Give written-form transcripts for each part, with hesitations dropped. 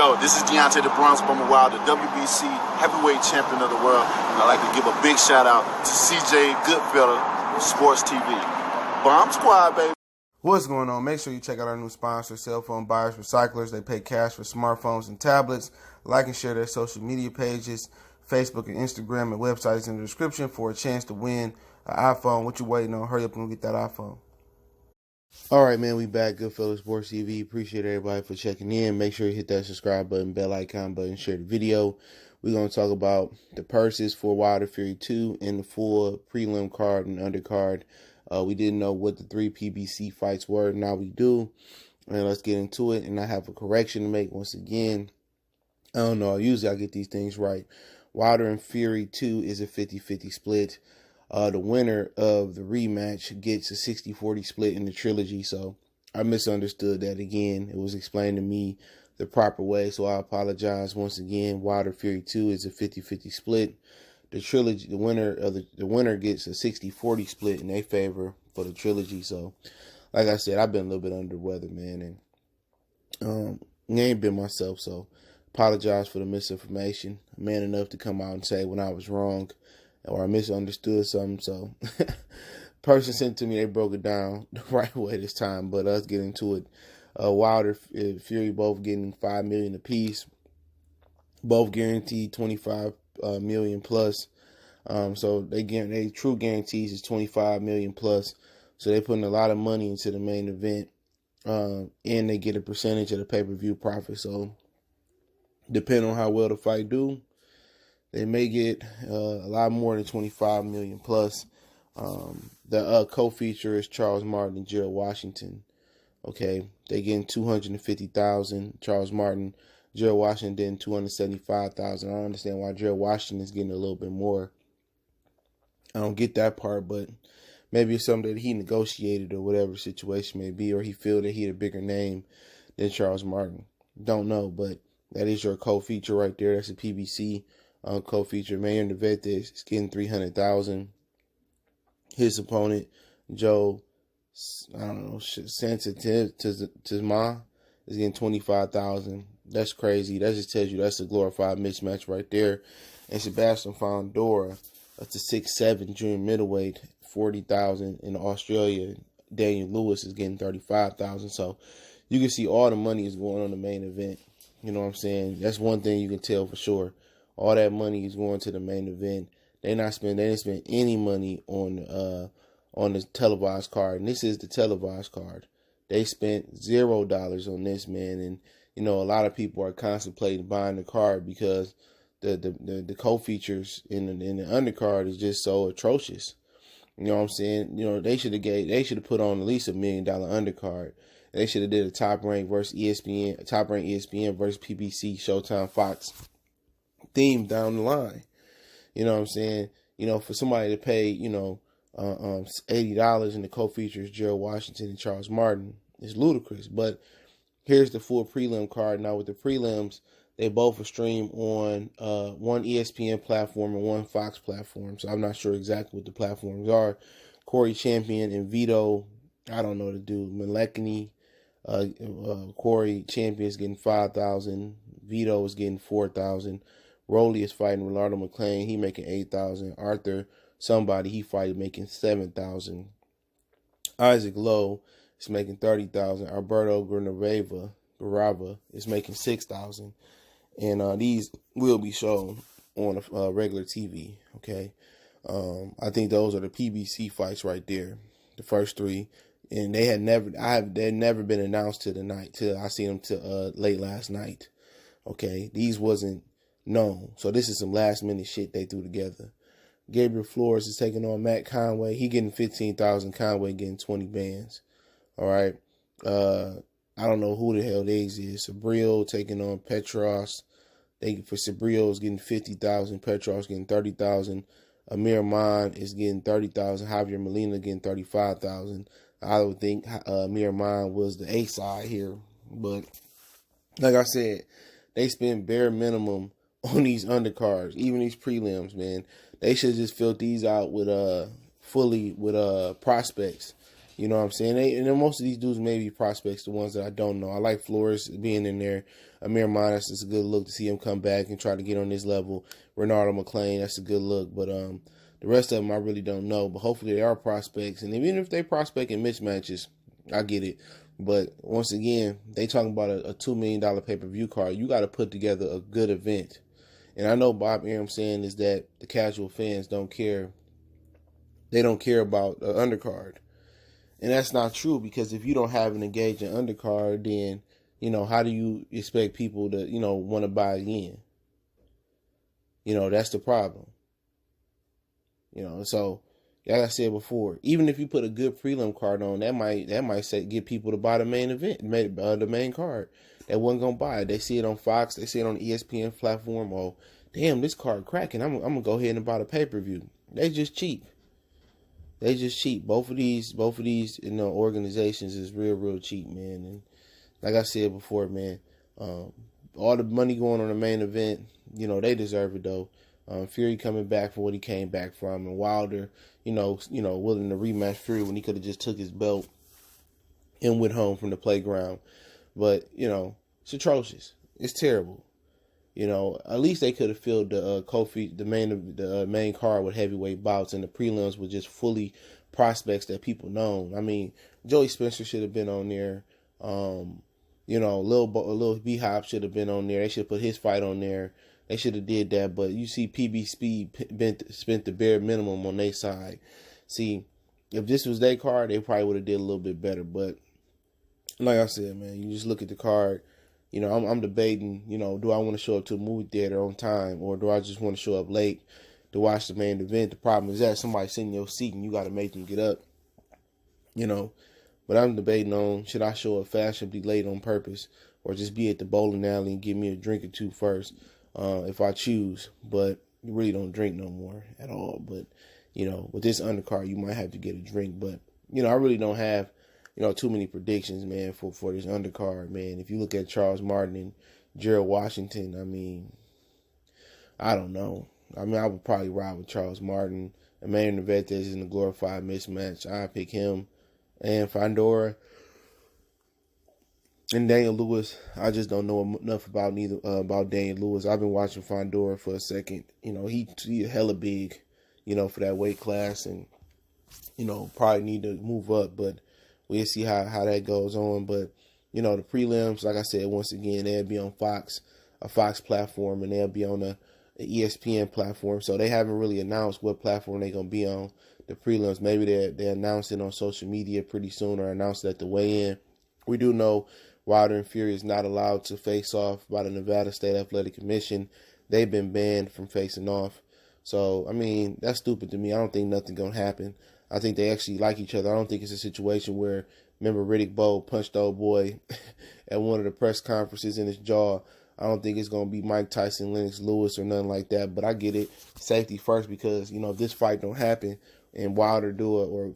Yo, this is Deontay the Bronx Bomber Wild, the WBC heavyweight champion of the world. And I'd like to give a big shout out to CJ Goodfellow of Sports TV. Bomb Squad, baby. What's going on? Make sure you check out our new sponsor, Cell Phone Buyers Recyclers. They pay cash for smartphones and tablets. Like and share their social media pages, Facebook and Instagram, and websites in the description for a chance to win an iPhone. What you waiting on? Hurry up and get that iPhone. All right, man, we back. Goodfellow Sports TV. Appreciate everybody for checking in. Make sure you hit that subscribe button, bell icon button, share the video. We're going to talk about the purses for Wilder Fury 2 and the full prelim card and undercard. We didn't know what the 3 PBC fights were. Now we do. And let's get into it. And I have a correction to make once again. I don't know. Usually I get these things right. Wilder and Fury 2 is a 50-50 split. The winner of the rematch gets a 60-40 split in the trilogy. So I misunderstood that again. It was explained to me the proper way. So I apologize once again. Wilder Fury 2 is a 50-50 split. The trilogy, the winner gets a 60-40 split in their favor for the trilogy. So like I said, I've been a little bit under the weather, man, and I ain't been myself. So apologize for the misinformation. I'm man enough to come out and say when I was wrong or I misunderstood something. So person sent to me, they broke it down the right way this time. But let's get into it. Wilder and Fury both getting $5 million apiece. Both guaranteed $25 million plus. So they true guarantees is $25 million plus. So they're putting a lot of money into the main event. And they get a percentage of the pay-per-view profit. So depending on how well the fight do, they may get a lot more than $25 million plus. The co-feature is Charles Martin and Gerald Washington. Okay, they getting $250,000. Charles Martin, Gerald Washington $275,000. I don't understand why Gerald Washington is getting a little bit more. I don't get that part, but maybe it's something that he negotiated or whatever situation may be, or he feel that he had a bigger name than Charles Martin. Don't know, but that is your co-feature right there. That's a PBC co-feature. Mayor Navarrete is getting $300,000. His opponent, Joe, I don't know, Sensitive Tizma is getting $25,000. That's crazy. That just tells you that's a glorified mismatch right there. And Sebastian Fondora, that's a 6'7" junior middleweight, $40,000. In Australia, Daniel Lewis is getting $35,000. So you can see all the money is going on the main event. You know what I'm saying? That's one thing you can tell for sure. All that money is going to the main event. They didn't spend any money on the televised card. And this is the televised card. They spent $0 on this, man. And you know, a lot of people are contemplating buying the card because the co-features in the undercard is just so atrocious. You know what I'm saying? You know, they should have put on at least $1 million undercard. They should have did a top rank versus ESPN, top rank ESPN versus PBC, Showtime, Fox theme down the line. You know what I'm saying? You know, for somebody to pay, you know, $80 in the co-features, Gerald Washington and Charles Martin, is ludicrous. But here's the full prelim card. Now with the prelims, they both are streamed on one ESPN platform and one Fox platform. So I'm not sure exactly what the platforms are. Corey Champion and Vito, I don't know what to do. Malekny, Corey Champion is getting $5,000. Vito is getting $4,000. Rolly is fighting Ronaldo McClain. He making $8,000. Arthur, somebody he fighting making $7,000. Isaac Lowe is making $30,000. Alberto Garava is making $6,000. And these will be shown on regular TV. Okay, I think those are the PBC fights right there, the first 3, and they had never been announced to the night till I seen them till late last night. Okay, these wasn't known, so this is some last minute shit they threw together. Gabriel Flores is taking on Matt Conway. He getting $15,000. Conway getting 20 bands. All right. I don't know who the hell these is. Sabriel taking on Petros. For Sabriel is getting $50,000. Petros getting $30,000. Amir Maan is getting $30,000. Javier Molina getting $35,000. I would think Amir Maan was the A side here, but like I said, they spend bare minimum on these undercards, even these prelims, man. They should just fill these out with fully with prospects You know what I'm saying? And then most of these dudes may be prospects, the ones that I don't know. I like Flores being in there. Amir Manis, it's a good look to see him come back and try to get on this level. Renardo McClain, that's a good look. But the rest of them I really don't know. But hopefully they are prospects. And even if they prospect in mismatches, I get it. But once again, they talking about a $2 million pay-per-view card. You got to put together a good event. And I know Bob Arum saying is that the casual fans don't care. They don't care about the undercard. And that's not true, because if you don't have an engaging undercard, then, you know, how do you expect people to, you know, want to buy in? You know, that's the problem. You know, so like I said before, even if you put a good prelim card on, that might say get people to buy the main event, the main card. That wasn't gonna buy it. They see it on Fox, they see it on the ESPN platform. Oh, damn, this card cracking. I'm gonna go ahead and buy the pay-per-view. They just cheap. They just cheap. Both of these, you know, organizations is real cheap, man. And like I said before, man, all the money going on the main event, you know, they deserve it though. Fury coming back from what he came back from, and Wilder, you know, willing to rematch Fury when he could have just took his belt and went home from the playground. But you know, it's atrocious. It's terrible. You know, at least they could have filled the main card with heavyweight bouts, and the prelims with just fully prospects that people know. I mean, Joey Spencer should have been on there. You know, Lil B-Hop should have been on there. They should have put his fight on there. They should have did that. But you see, PB Speed spent the bare minimum on their side. See, if this was their card, they probably would have did a little bit better. But like I said, man, you just look at the card. You know, I'm debating, you know, do I want to show up to a movie theater on time, or do I just want to show up late to watch the main event? The problem is that somebody sitting in your seat and you got to make them get up, you know. But I'm debating on, should I show up fashionably late on purpose, or just be at the bowling alley and give me a drink or two first, if I choose. But you really don't drink no more at all. But, you know, with this undercard, you might have to get a drink. But, you know, I really don't have, you know, too many predictions, man, for this undercard, man. If you look at Charles Martin and Gerald Washington, I mean, I don't know. I mean, I would probably ride with Charles Martin. Emmanuel Navarrete is in a glorified mismatch. I pick him and Fandora. And Daniel Lewis, I just don't know enough about Daniel Lewis. I've been watching Fandora for a second. You know, he hella big, you know, for that weight class, and, you know, probably need to move up, but we'll see how that goes on. But, you know, the prelims, like I said, once again, they'll be on Fox, a Fox platform, and they'll be on a ESPN platform. So they haven't really announced what platform they're going to be on, the prelims. Maybe they announce it on social media pretty soon, or announce it at the weigh-in. We do know Wilder and Fury is not allowed to face off by the Nevada State Athletic Commission. They've been banned from facing off. So, I mean, that's stupid to me. I don't think nothing going to happen. I think they actually like each other. I don't think it's a situation where, remember Riddick Bowe punched old boy at one of the press conferences in his jaw. I don't think it's going to be Mike Tyson, Lennox Lewis, or nothing like that. But I get it. Safety first, because, you know, if this fight don't happen and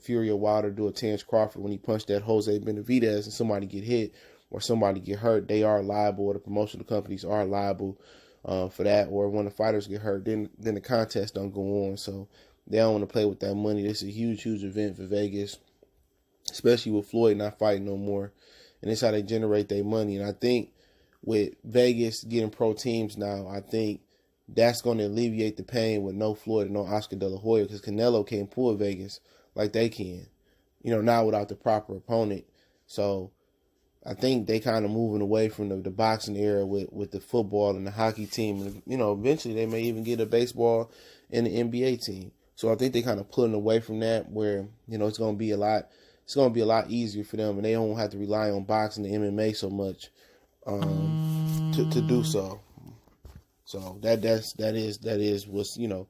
Fury or Wilder do a Terrence Crawford when he punched that Jose Benavidez and somebody get hit or somebody get hurt, they are liable, or the promotional companies are liable for that. Or when the fighters get hurt, then the contest don't go on. So they don't want to play with that money. This is a huge event for Vegas, especially with Floyd not fighting no more. And it's how they generate their money. And I think with Vegas getting pro teams now, I think that's going to alleviate the pain with no Floyd and no Oscar De La Hoya, because Canelo can't pull Vegas like they can, you know, now without the proper opponent. So I think they kind of moving away from the boxing era with the football and the hockey team. And, you know, eventually they may even get a baseball and the NBA team. So I think they kind of pulling away from that, where, you know, it's going to be a lot easier for them, and they don't have to rely on boxing and MMA so much to do so. So that is what's, you know,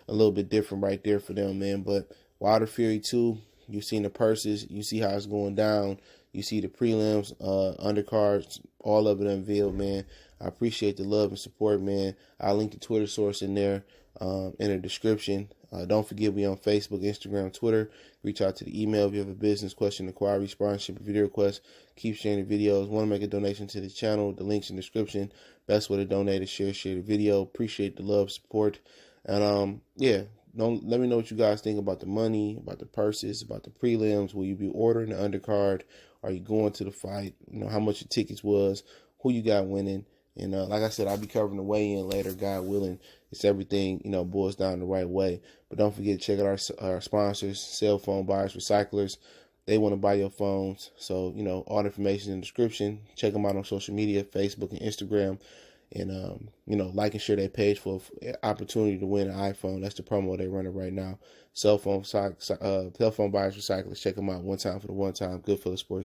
a little bit different right there for them, man. But Wilder Fury 2, you've seen the purses, you see how it's going down, you see the prelims, undercards, all of it unveiled, man. I appreciate the love and support, man. I'll link the Twitter source in there in the description. Don't forget, we on Facebook, Instagram, Twitter. Reach out to the email if you have a business question, inquiry, sponsorship, video request. Keep sharing the videos. Want to make a donation to the channel? The link's in the description. Best way to donate is share the video. Appreciate the love, support. And, yeah, let me know what you guys think about the money, about the purses, about the prelims. Will you be ordering the undercard? Are you going to the fight? How much your tickets was, who you got winning. And like I said, I'll be covering the weigh-in later, God willing. It's everything, boils down the right way. But don't forget to check out our sponsors, Cell Phone Buyers Recyclers. They want to buy your phones. So, all the information in the description. Check them out on social media, Facebook and Instagram. And, like and share their page for opportunity to win an iPhone. That's the promo they're running right now. Cell phone buyers recyclers. Check them out one time for the one time. Good for the sport.